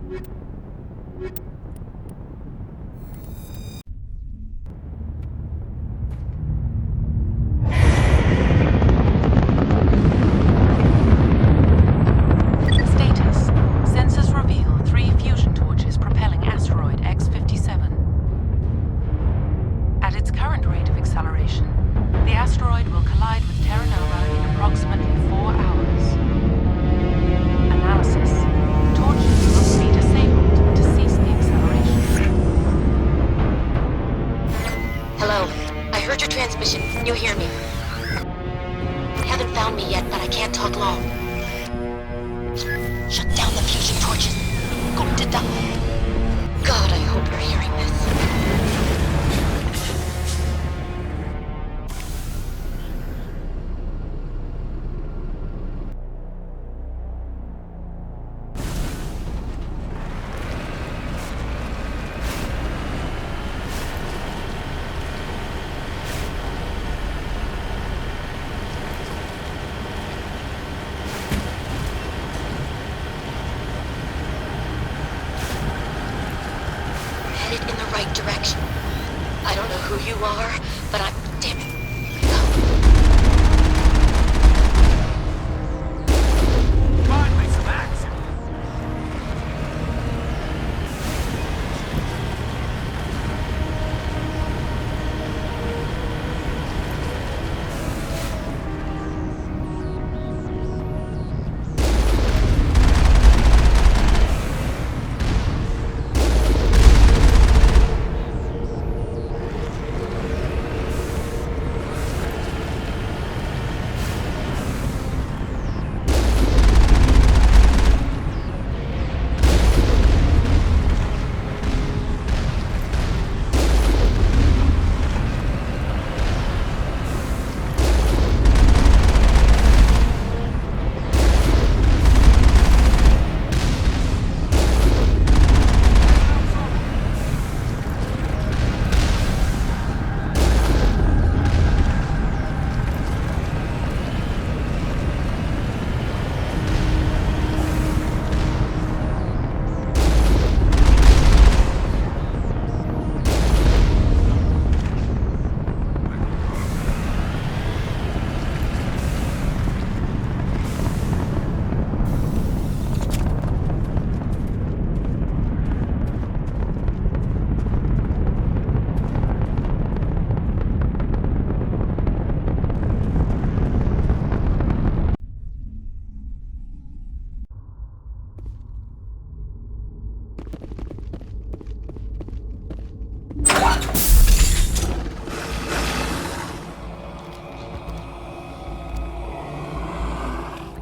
Status. Sensors reveal 3 fusion torches propelling asteroid X-57. At its current rate of acceleration, the asteroid will collide with Terra Nova in approximately 4 hours. Analysis. Torches must be disabled to cease the acceleration. Hello. I heard your transmission. You hear me? Haven't found me yet, but I can't talk long. Shut down the fusion torches. Going to die. God, I hope you're hearing this. Headed in the right direction. I don't know who you are, but I'm... Damn it. Finally, some action!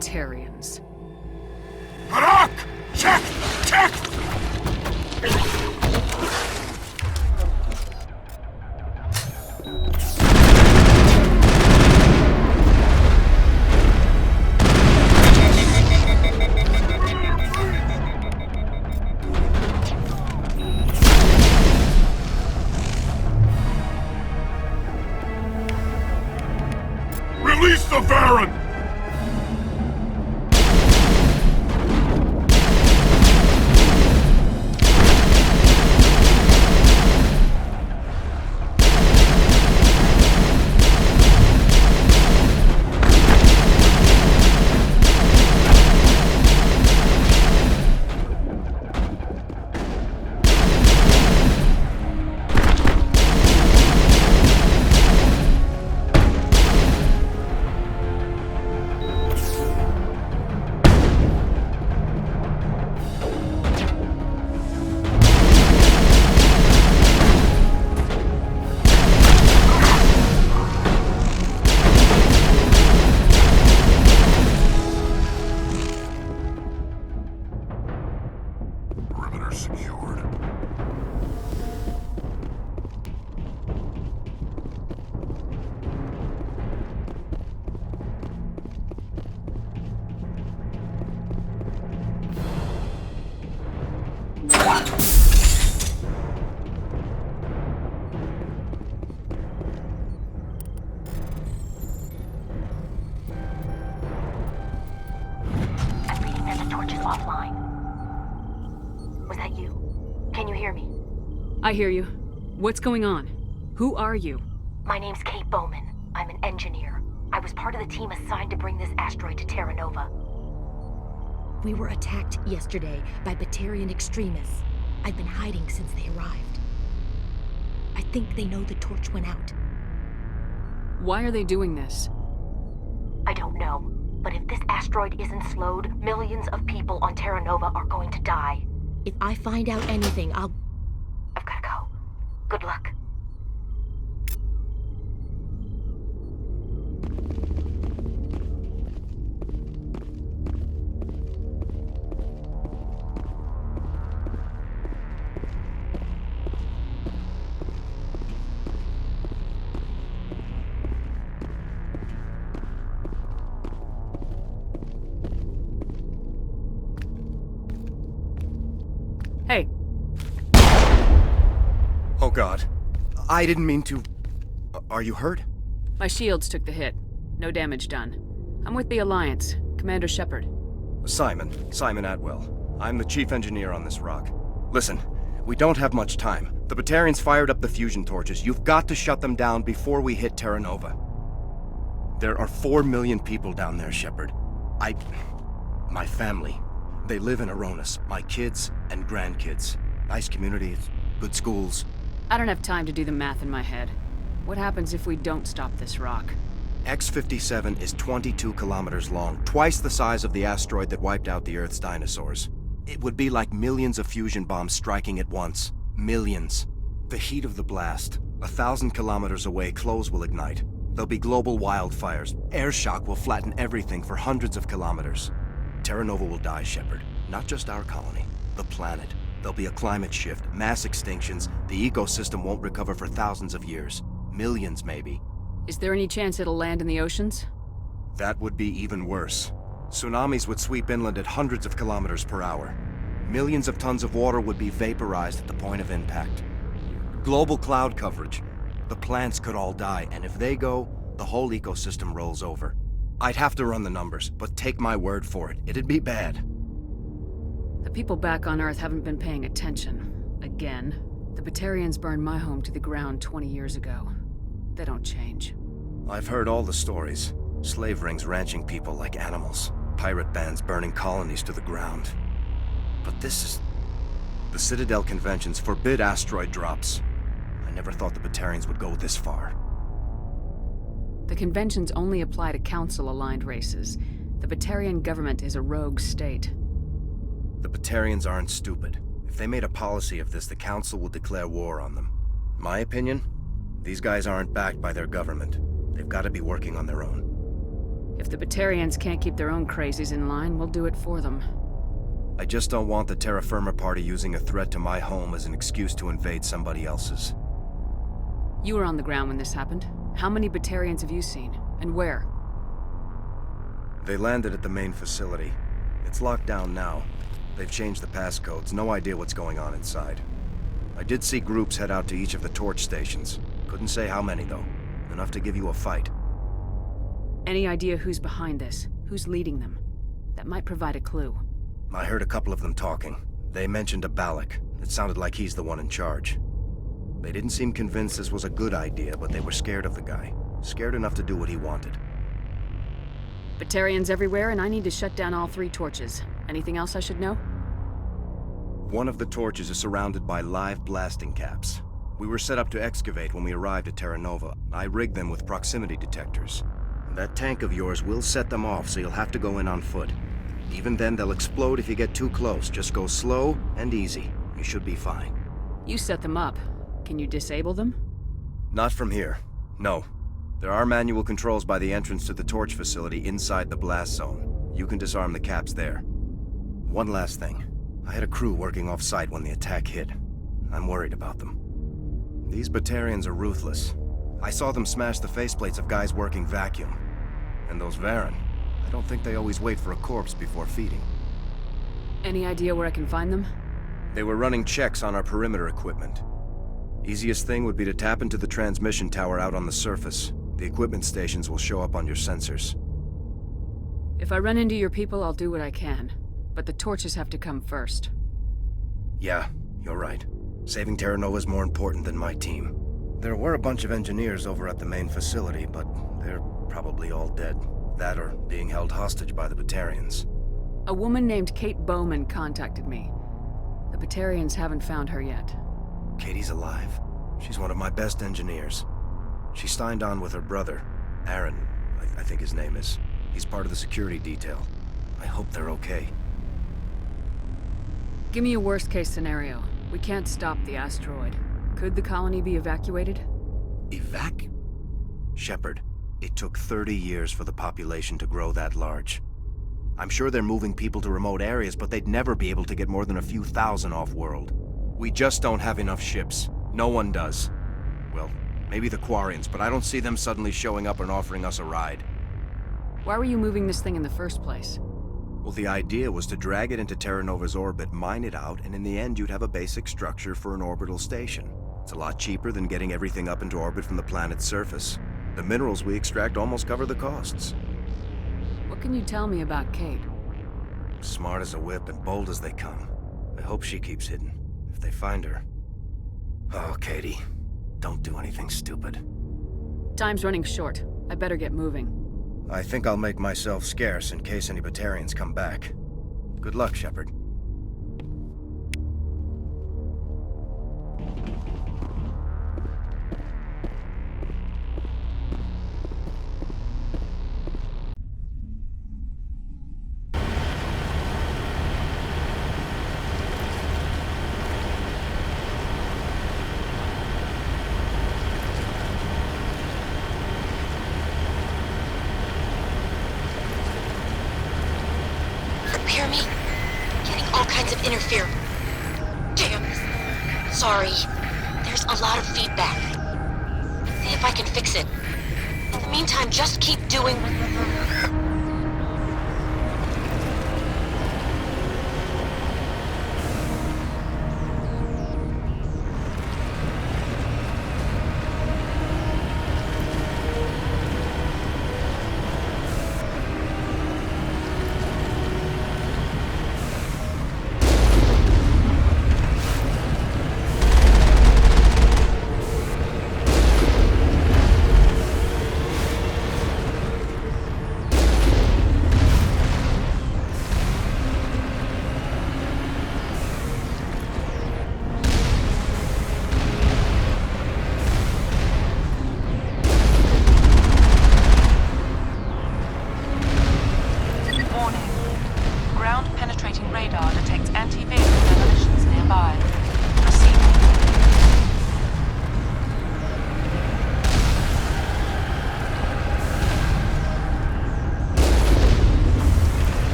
Tarians. Harak! Check! Check! Release the Baron! Perimeter secured. I'm reading that the torch is offline. Was that you? Can you hear me? I hear you. What's going on? Who are you? My name's Kate Bowman. I'm an engineer. I was part of the team assigned to bring this asteroid to Terra Nova. We were attacked yesterday by Batarian extremists. I've been hiding since they arrived. I think they know the torch went out. Why are they doing this? I don't know, but if this asteroid isn't slowed, millions of people on Terra Nova are going to die. If I find out anything, I've gotta go. Good luck. Hey, Oh God. I didn't mean to... Are you hurt? my shields took the hit. No damage done. I'm with the Alliance. Commander Shepard. Simon Atwell. I'm the chief engineer on this rock. Listen, we don't have much time. The Batarians fired up the fusion torches. You've got to shut them down before we hit Terra Nova. There are 4 million people down there, Shepard. My family. They live in Aronis. My kids and grandkids. Nice communities, good schools. I don't have time to do the math in my head. What happens if we don't stop this rock? X-57 is 22 kilometers long, twice the size of the asteroid that wiped out the Earth's dinosaurs. It would be like millions of fusion bombs striking at once. Millions. The heat of the blast. 1,000 kilometers away, clothes will ignite. There'll be global wildfires. Air shock will flatten everything for hundreds of kilometers. Terra Nova will die, Shepard. Not just our colony. The planet. There'll be a climate shift, mass extinctions. The ecosystem won't recover for thousands of years. Millions, maybe. Is there any chance it'll land in the oceans? That would be even worse. Tsunamis would sweep inland at hundreds of kilometers per hour. Millions of tons of water would be vaporized at the point of impact. Global cloud coverage. The plants could all die, and if they go, the whole ecosystem rolls over. I'd have to run the numbers, but take my word for it. It'd be bad. The people back on Earth haven't been paying attention. Again. The Batarians burned my home to the ground 20 years ago. They don't change. I've heard all the stories. Slave rings ranching people like animals. Pirate bands burning colonies to the ground. But this is... The Citadel conventions forbid asteroid drops. I never thought the Batarians would go this far. The conventions only apply to Council-aligned races. The Batarian government is a rogue state. The Batarians aren't stupid. If they made a policy of this, the Council would declare war on them. My opinion? These guys aren't backed by their government. They've got to be working on their own. If the Batarians can't keep their own crazies in line, we'll do it for them. I just don't want the Terra Firma Party using a threat to my home as an excuse to invade somebody else's. You were on the ground when this happened. How many Batarians have you seen? And where? They landed at the main facility. It's locked down now. They've changed the passcodes. No idea what's going on inside. I did see groups head out to each of the torch stations. Couldn't say how many, though. Enough to give you a fight. Any idea who's behind this? Who's leading them? That might provide a clue. I heard a couple of them talking. They mentioned a Balak. It sounded like he's the one in charge. They didn't seem convinced this was a good idea, but they were scared of the guy. Scared enough to do what he wanted. Batarians everywhere, and I need to shut down all 3 torches. Anything else I should know? One of the torches is surrounded by live blasting caps. We were set up to excavate when we arrived at Terra Nova. I rigged them with proximity detectors. That tank of yours will set them off, so you'll have to go in on foot. Even then, they'll explode if you get too close. Just go slow and easy. You should be fine. You set them up. Can you disable them? Not from here. No. There are manual controls by the entrance to the torch facility inside the blast zone. You can disarm the caps there. One last thing. I had a crew working off-site when the attack hit. I'm worried about them. These Batarians are ruthless. I saw them smash the faceplates of guys working vacuum. And those Varren, I don't think they always wait for a corpse before feeding. Any idea where I can find them? They were running checks on our perimeter equipment. Easiest thing would be to tap into the transmission tower out on the surface. The equipment stations will show up on your sensors. If I run into your people, I'll do what I can. But the torches have to come first. Yeah, you're right. Saving Terra Nova is more important than my team. There were a bunch of engineers over at the main facility, but they're probably all dead. That or being held hostage by the Batarians. A woman named Kate Bowman contacted me. The Batarians haven't found her yet. Katie's alive. She's one of my best engineers. She signed on with her brother, Aaron, I think his name is. He's part of the security detail. I hope they're okay. Give me a worst-case scenario. We can't stop the asteroid. Could the colony be evacuated? Shepard, it took 30 years for the population to grow that large. I'm sure they're moving people to remote areas, but they'd never be able to get more than a few thousand off-world. We just don't have enough ships. No one does. Well, maybe the Quarians, but I don't see them suddenly showing up and offering us a ride. Why were you moving this thing in the first place? Well, the idea was to drag it into Terra Nova's orbit, mine it out, and in the end you'd have a basic structure for an orbital station. It's a lot cheaper than getting everything up into orbit from the planet's surface. The minerals we extract almost cover the costs. What can you tell me about Kate? Smart as a whip and bold as they come. I hope she keeps hidden, if they find her. Oh, Katie, don't do anything stupid. Time's running short. I better get moving. I think I'll make myself scarce in case any Batarians come back. Good luck, Shepard. Hear me? Getting all kinds of interference. Damn. Sorry. There's a lot of feedback. See if I can fix it. In the meantime, just keep doing...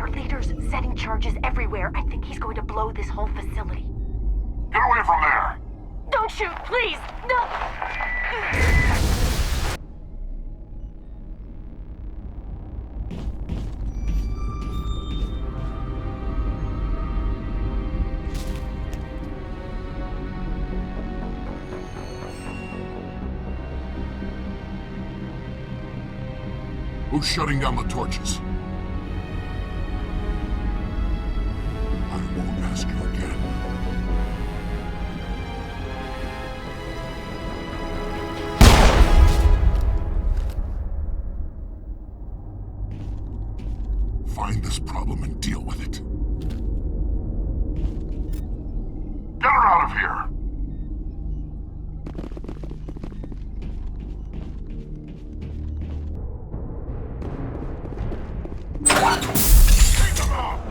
Their leader's setting charges everywhere. I think he's going to blow this whole facility. Get away from there! Don't shoot, please! No! Who's shutting down the torches? I won't ask you again. Find this problem and deal with it. Get her out of here! Take them out!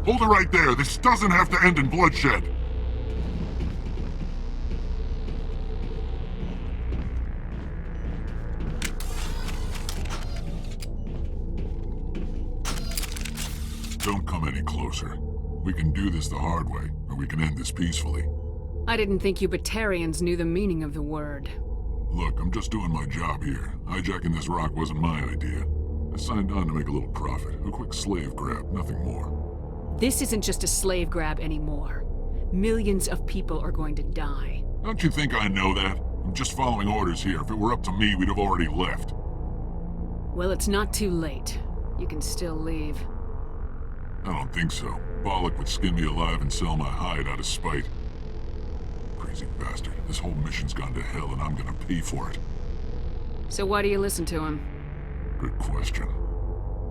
Hold it right there. This doesn't have to end in bloodshed. Don't come any closer. We can do this the hard way, or we can end this peacefully. I didn't think you Batarians knew the meaning of the word. Look, I'm just doing my job here. Hijacking this rock wasn't my idea. I signed on to make a little profit. A quick slave grab, nothing more. This isn't just a slave grab anymore. Millions of people are going to die. Don't you think I know that? I'm just following orders here. If it were up to me, we'd have already left. Well, it's not too late. You can still leave. I don't think so. Balak would skin me alive and sell my hide out of spite. Crazy bastard. This whole mission's gone to hell and I'm gonna pay for it. So why do you listen to him? Good question.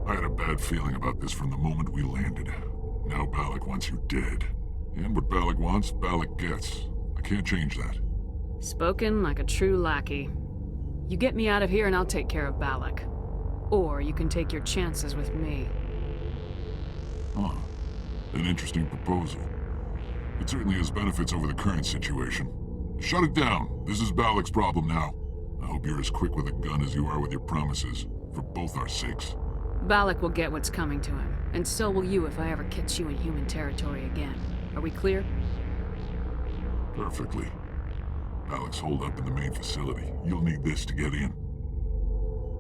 I had a bad feeling about this from the moment we landed. Now Balak wants you dead. And what Balak wants, Balak gets. I can't change that. Spoken like a true lackey. You get me out of here and I'll take care of Balak. Or you can take your chances with me. Huh. An interesting proposal. It certainly has benefits over the current situation. Shut it down. This is Balak's problem now. I hope you're as quick with a gun as you are with your promises. For both our sakes. Balak will get what's coming to him. And so will you if I ever catch you in human territory again. Are we clear? Perfectly. Balak's holed up in the main facility. You'll need this to get in.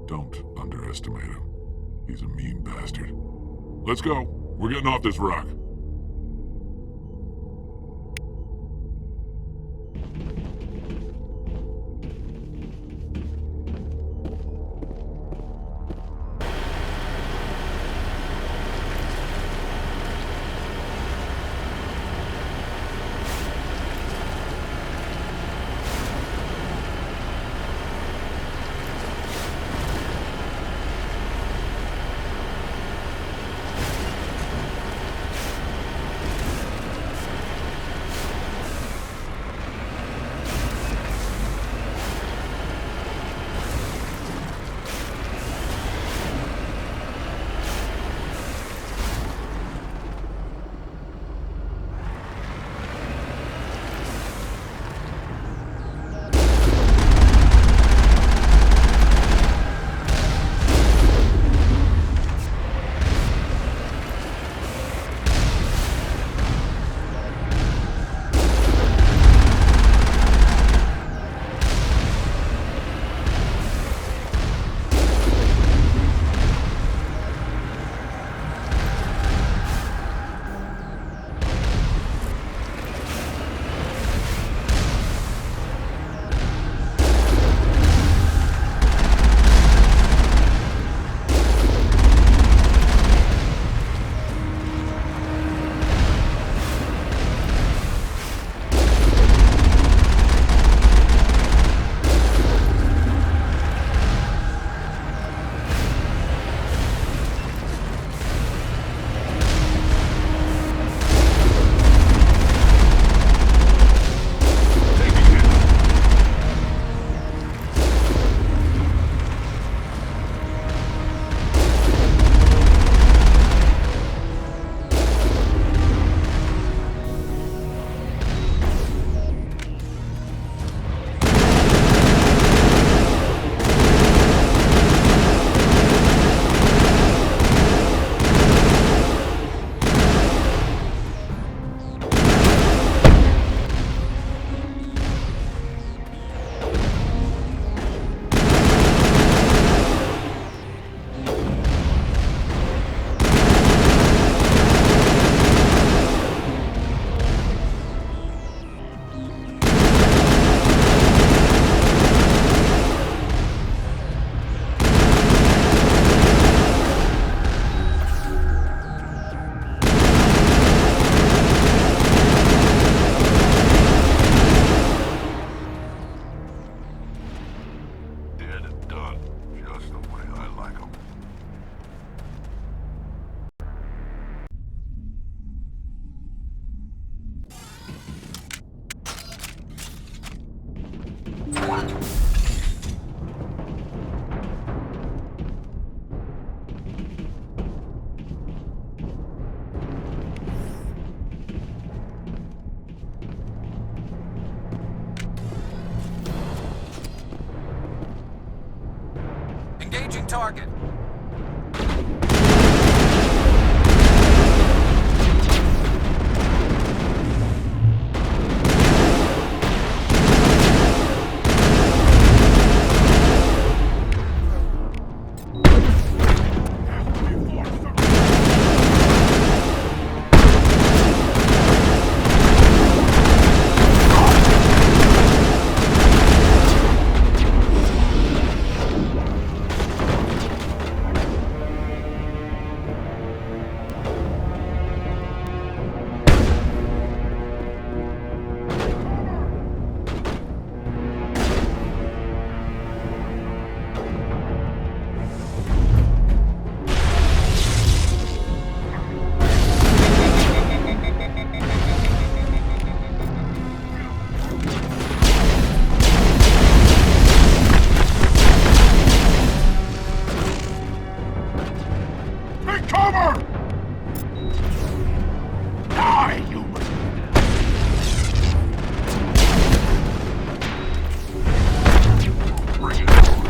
Don't underestimate him. He's a mean bastard. Let's go. We're getting off this rock. target. Take cover! Die, human! Bring it on.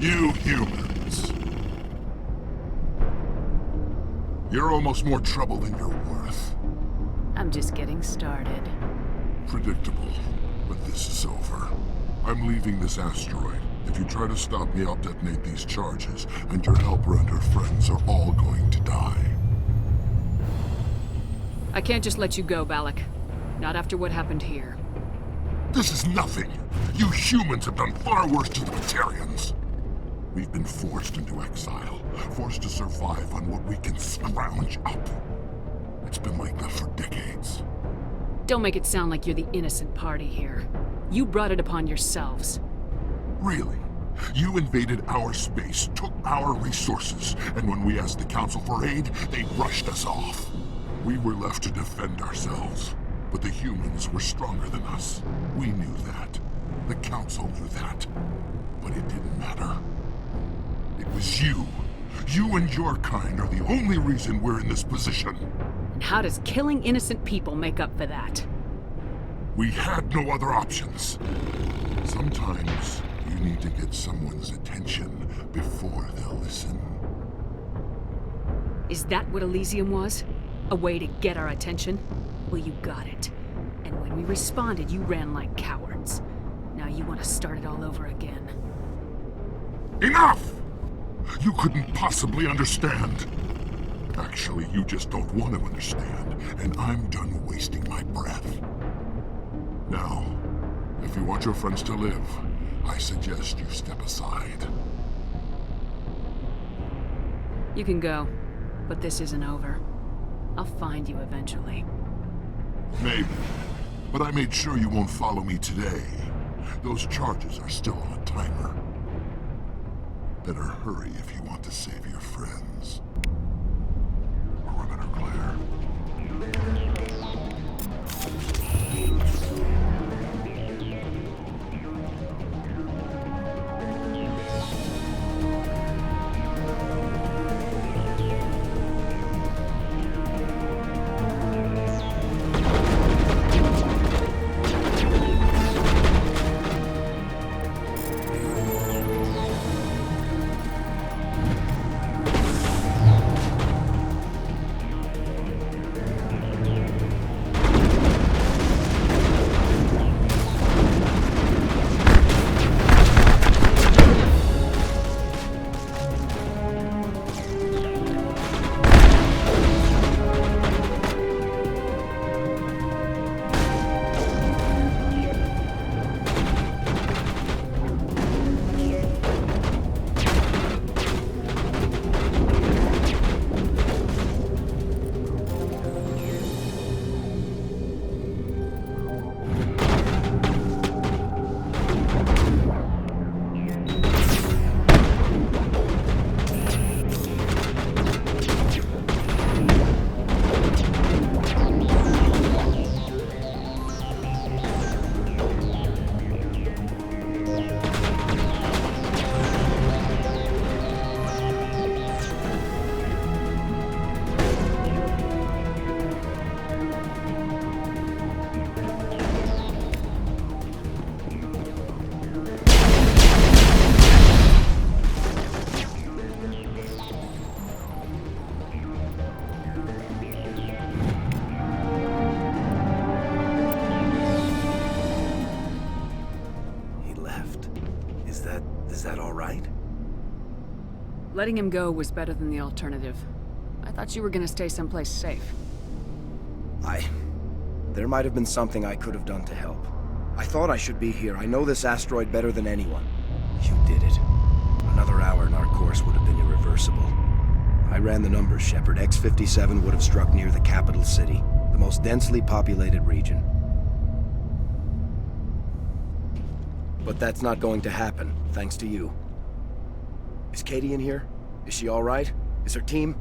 You humans. You're almost more trouble than you're worth. I'm just getting started. Predictable, but this is over. I'm leaving this asteroid. If you try to stop me, I'll detonate these charges, and your helper and her friends are all going to die. I can't just let you go, Balak. Not after what happened here. This is nothing. You humans have done far worse to the Batarians. We've been forced into exile, forced to survive on what we can scrounge up. It's been like that for decades. Don't make it sound like you're the innocent party here. You brought it upon yourselves. Really? You invaded our space, took our resources, and when we asked the Council for aid, they brushed us off. We were left to defend ourselves, but the humans were stronger than us. We knew that. The Council knew that. But it didn't matter. It was you. You and your kind are the only reason we're in this position. And how does killing innocent people make up for that? We had no other options. Sometimes You need to get someone's attention before they'll listen. Is that what Elysium was? A way to get our attention? Well, you got it. And when we responded, you ran like cowards. Now you want to start it all over again. Enough! You couldn't possibly understand. Actually, you just don't want to understand, and I'm done wasting my breath. Now, if you want your friends to live, I suggest you step aside. You can go, but this isn't over. I'll find you eventually. Maybe, but I made sure you won't follow me today. Those charges are still on a timer. Better hurry if you want to save your friends. Perimeter clear. Is that all right? Letting him go was better than the alternative. I thought you were gonna stay someplace safe. There might have been something I could have done to help. I thought I should be here. I know this asteroid better than anyone. You did it. Another hour and our course would have been irreversible. I ran the numbers, Shepard. X-57 would have struck near the capital city, the most densely populated region. But that's not going to happen, thanks to you. Is Katie in here? Is she all right? Is her team?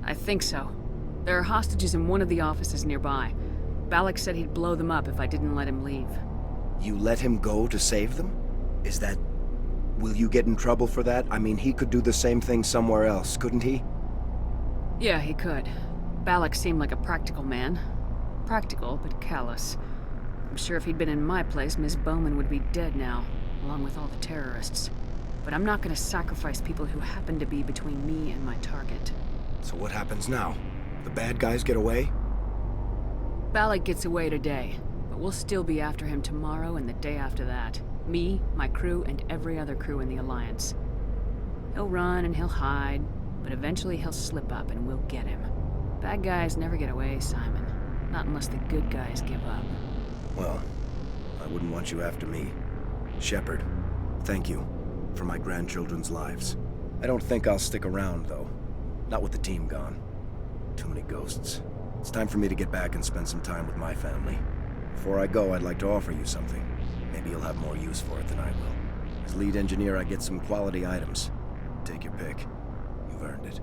I think so. There are hostages in one of the offices nearby. Balak said he'd blow them up if I didn't let him leave. You let him go to save them? Is that... Will you get in trouble for that? I mean, he could do the same thing somewhere else, couldn't he? Yeah, he could. Balak seemed like a practical man. Practical, but callous. I'm sure if he'd been in my place, Miss Bowman would be dead now, along with all the terrorists. But I'm not gonna sacrifice people who happen to be between me and my target. So what happens now? The bad guys get away? Balak gets away today, but we'll still be after him tomorrow and the day after that. Me, my crew, and every other crew in the Alliance. He'll run and he'll hide, but eventually he'll slip up and we'll get him. Bad guys never get away, Simon. Not unless the good guys give up. Well, I wouldn't want you after me. Shepard, thank you for my grandchildren's lives. I don't think I'll stick around, though. Not with the team gone. Too many ghosts. It's time for me to get back and spend some time with my family. Before I go, I'd like to offer you something. Maybe you'll have more use for it than I will. As lead engineer, I get some quality items. Take your pick. You've earned it.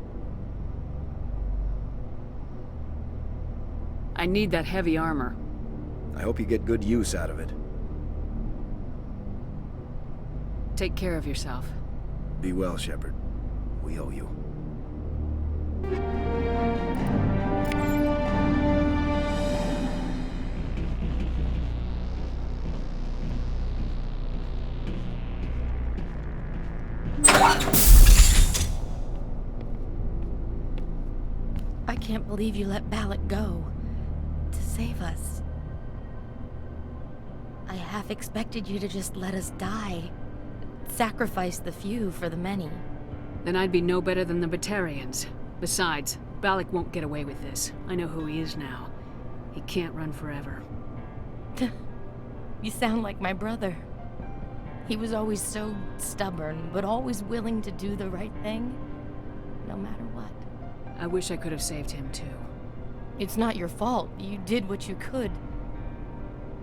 I need that heavy armor. I hope you get good use out of it. Take care of yourself. Be well, Shepard. We owe you. can't believe you let Balak go. To save us. I half expected you to just let us die. Sacrifice the few for the many. Then I'd be no better than the Batarians. Besides, Balak won't get away with this. I know who he is now. He can't run forever. You sound like my brother. He was always so stubborn, but always willing to do the right thing, no matter what. I wish I could have saved him too. It's not your fault. You did what you could.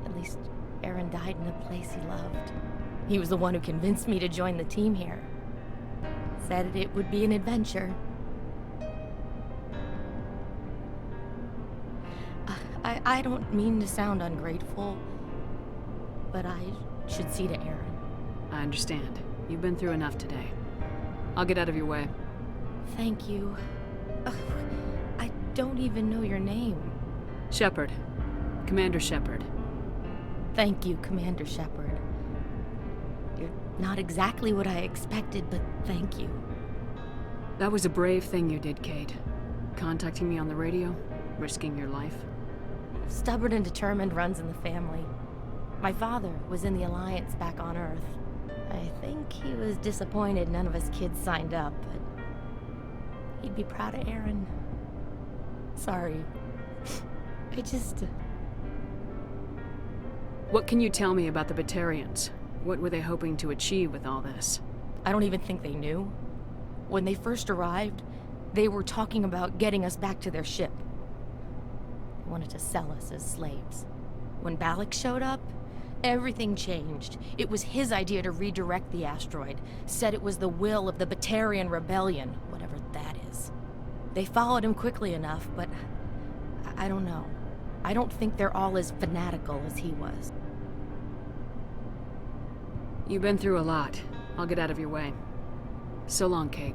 At least Aaron died in a place he loved. He was the one who convinced me to join the team here. Said it would be an adventure. I don't mean to sound ungrateful, but I should see to Aaron. I understand. You've been through enough today. I'll get out of your way. Thank you. I don't even know your name. Shepard. Commander Shepard. Thank you, Commander Shepard. You're not exactly what I expected, but thank you. That was a brave thing you did, Kate. Contacting me on the radio, risking your life. Stubborn and determined runs in the family. My father was in the Alliance back on Earth. I think he was disappointed none of us kids signed up, but he'd be proud of Aaron. Sorry. I just... What can you tell me about the Batarians? What were they hoping to achieve with all this? I don't even think they knew. When they first arrived, they were talking about getting us back to their ship. They wanted to sell us as slaves. When Balak showed up, everything changed. It was his idea to redirect the asteroid. Said it was the will of the Batarian Rebellion, whatever that is. They followed him quickly enough, but I don't know. I don't think they're all as fanatical as he was. You've been through a lot. I'll get out of your way. So long, Kate.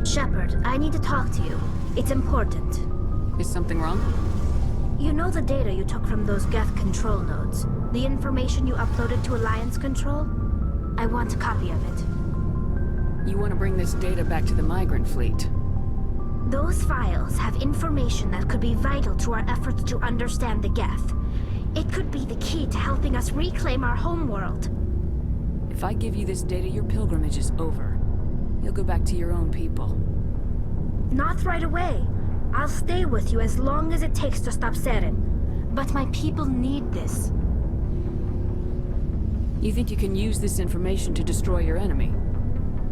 Shepard, I need to talk to you. It's important. Is something wrong? You know the data you took from those Geth control nodes? The information you uploaded to Alliance Control? I want a copy of it. You want to bring this data back to the migrant fleet? Those files have information that could be vital to our efforts to understand the Geth. It could be the key to helping us reclaim our homeworld. If I give you this data, your pilgrimage is over. You'll go back to your own people. Not right away. I'll stay with you as long as it takes to stop Saren. But my people need this. You think you can use this information to destroy your enemy?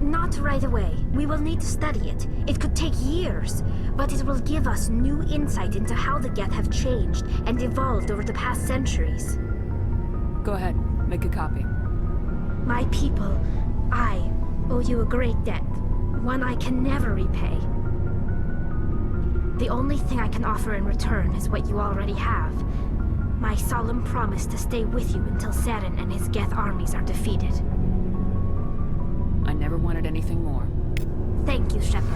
Not right away. We will need to study it. It could take years, but it will give us new insight into how the Geth have changed and evolved over the past centuries. Go ahead, make a copy. My people, I owe you a great debt, one I can never repay. The only thing I can offer in return is what you already have. My solemn promise to stay with you until Saren and his Geth armies are defeated. I never wanted anything more. Thank you, Shepard.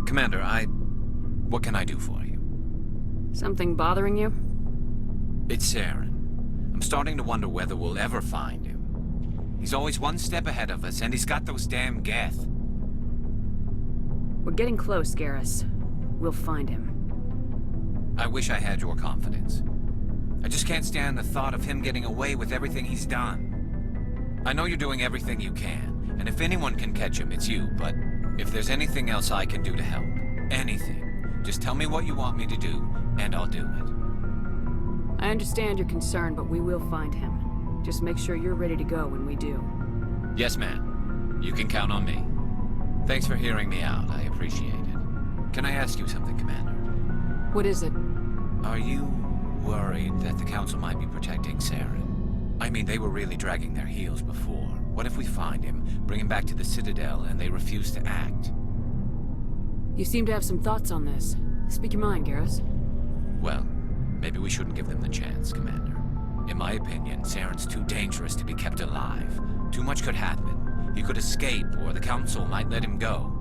Commander, what can I do for you? Something bothering you? It's Saren. I'm starting to wonder whether we'll ever find him. He's always one step ahead of us, and he's got those damn Geth. We're getting close, Garrus. We'll find him. I wish I had your confidence. I just can't stand the thought of him getting away with everything he's done. I know you're doing everything you can, and if anyone can catch him, it's you, but if there's anything else I can do to help, anything, just tell me what you want me to do, and I'll do it. I understand your concern, but we will find him. Just make sure you're ready to go when we do. Yes, ma'am. You can count on me. Thanks for hearing me out. I appreciate it. Can I ask you something, Commander? What is it? Are you worried that the Council might be protecting Saren? I mean, they were really dragging their heels before. What if we find him, bring him back to the Citadel, and they refuse to act? You seem to have some thoughts on this. Speak your mind, Garrus. Well, maybe we shouldn't give them the chance, Commander. In my opinion, Saren's too dangerous to be kept alive. Too much could happen. He could escape, or the Council might let him go.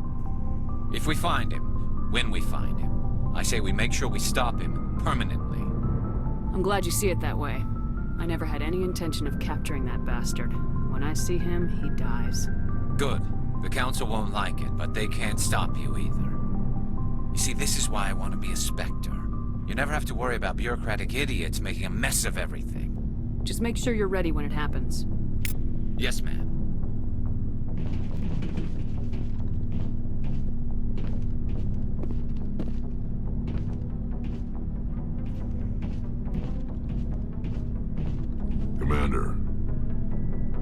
If we find him, when we find him, I say we make sure we stop him permanently. I'm glad you see it that way. I never had any intention of capturing that bastard. When I see him, he dies. Good. The Council won't like it, but they can't stop you either. You see, this is why I want to be a Spectre. You never have to worry about bureaucratic idiots making a mess of everything. Just make sure you're ready when it happens. Yes, ma'am. Commander,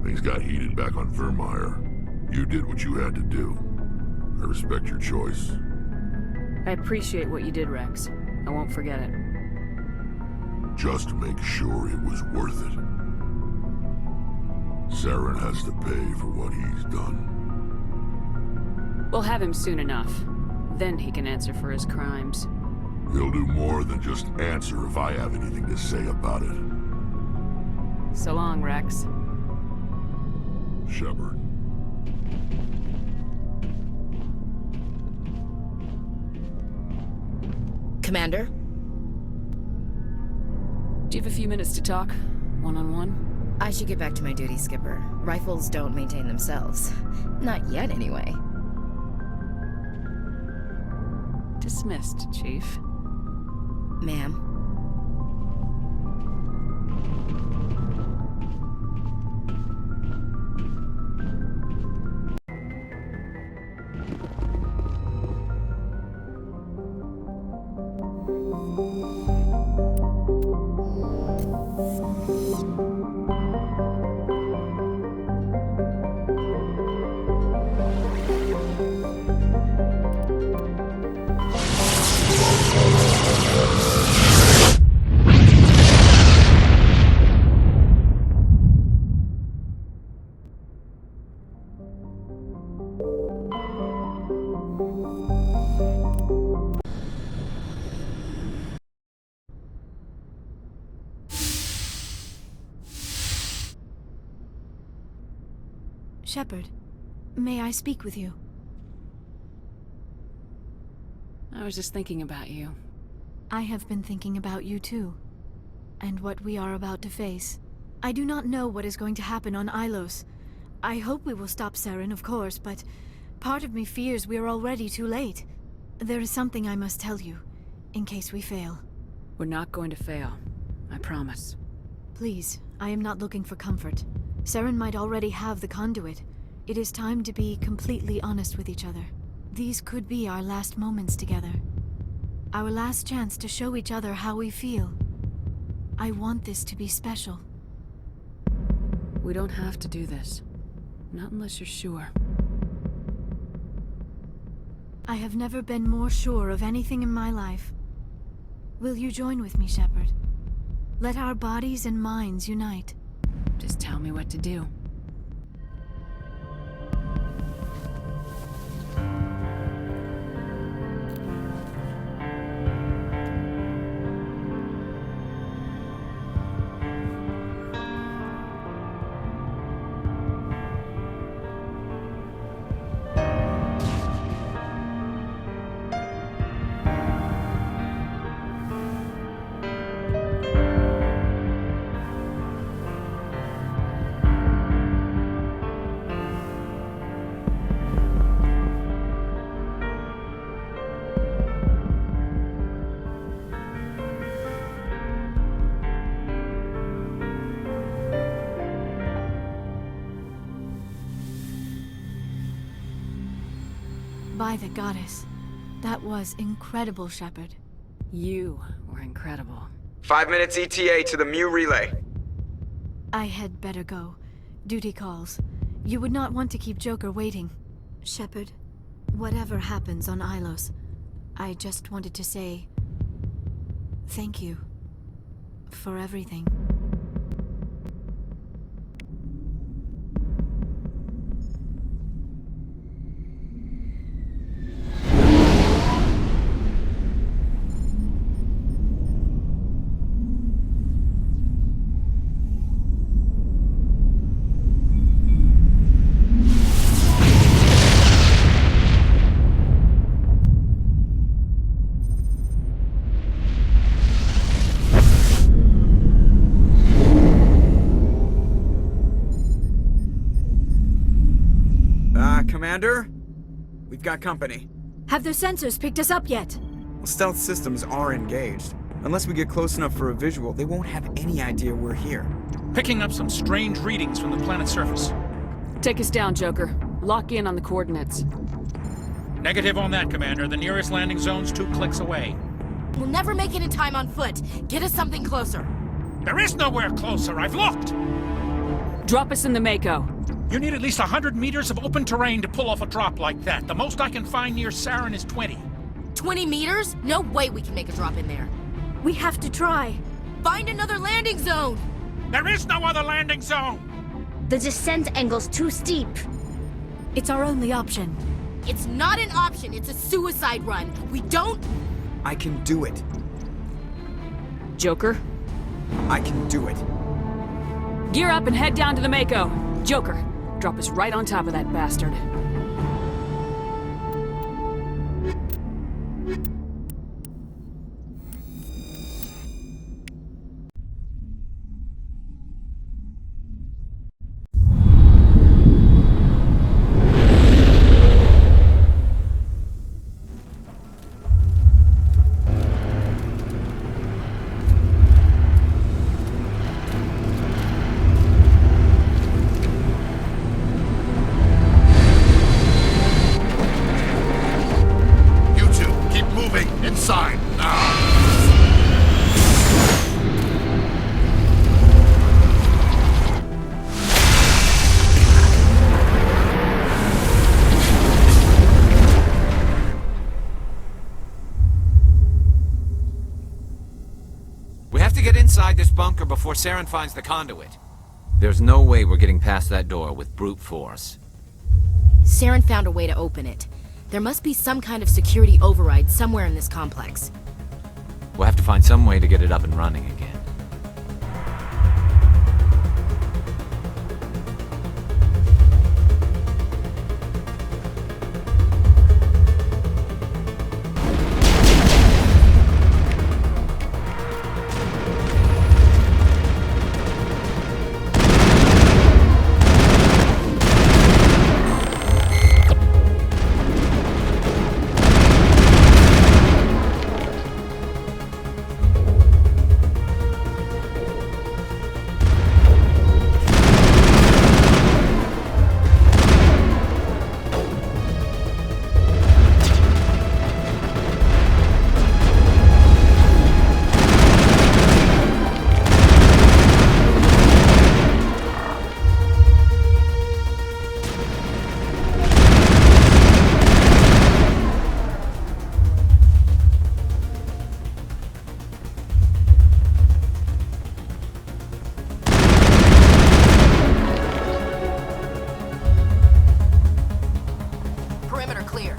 things got heated back on Vermeer. You did what you had to do. I respect your choice. I appreciate what you did, Rex. I won't forget it. Just make sure it was worth it. Saren has to pay for what he's done. We'll have him soon enough. Then he can answer for his crimes. He'll do more than just answer if I have anything to say about it. So long, Rex. Shepard. Commander? Do you have a few minutes to talk? One-on-one? I should get back to my duty, Skipper. Rifles don't maintain themselves. Not yet, anyway. Dismissed, Chief. Ma'am. Shepard, may I speak with you? I was just thinking about you. I have been thinking about you too, and what we are about to face. I do not know what is going to happen on Ilos. I hope we will stop Saren, of course, but part of me fears we are already too late. There is something I must tell you, in case we fail. We're not going to fail. I promise. Please, I am not looking for comfort. Saren might already have the conduit. It is time to be completely honest with each other. These could be our last moments together. Our last chance to show each other how we feel. I want this to be special. We don't have to do this. Not unless you're sure. I have never been more sure of anything in my life. Will you join with me, Shepard? Let our bodies and minds unite. Just tell me what to do. By the goddess. That was incredible, Shepard. You were incredible. 5 minutes ETA to the Mu relay. I had better go. Duty calls. You would not want to keep Joker waiting. Shepard, whatever happens on Ilos, I just wanted to say thank you for everything. Commander? We've got company. Have their sensors picked us up yet? Well, stealth systems are engaged. Unless we get close enough for a visual, they won't have any idea we're here. Picking up some strange readings from the planet's surface. Take us down, Joker. Lock in on the coordinates. Negative on that, Commander. The nearest landing zone's 2 clicks away. We'll never make it in time on foot. Get us something closer. There is nowhere closer. I've looked. Drop us in the Mako. You need at least 100 meters of open terrain to pull off a drop like that. The most I can find near Saren is 20. 20 meters? No way we can make a drop in there. We have to try. Find another landing zone! There is no other landing zone! The descent angle's too steep. It's our only option. It's not an option, it's a suicide run. We don't... I can do it. Joker, I can do it. gear up and head down to the Mako. Joker, drop us right on top of that bastard. Inside, now! We have to get inside this bunker before Saren finds the conduit. There's no way we're getting past that door with brute force. Saren found a way to open it. There must be some kind of security override somewhere in this complex. We'll have to find some way to get it up and running again. Perimeter clear.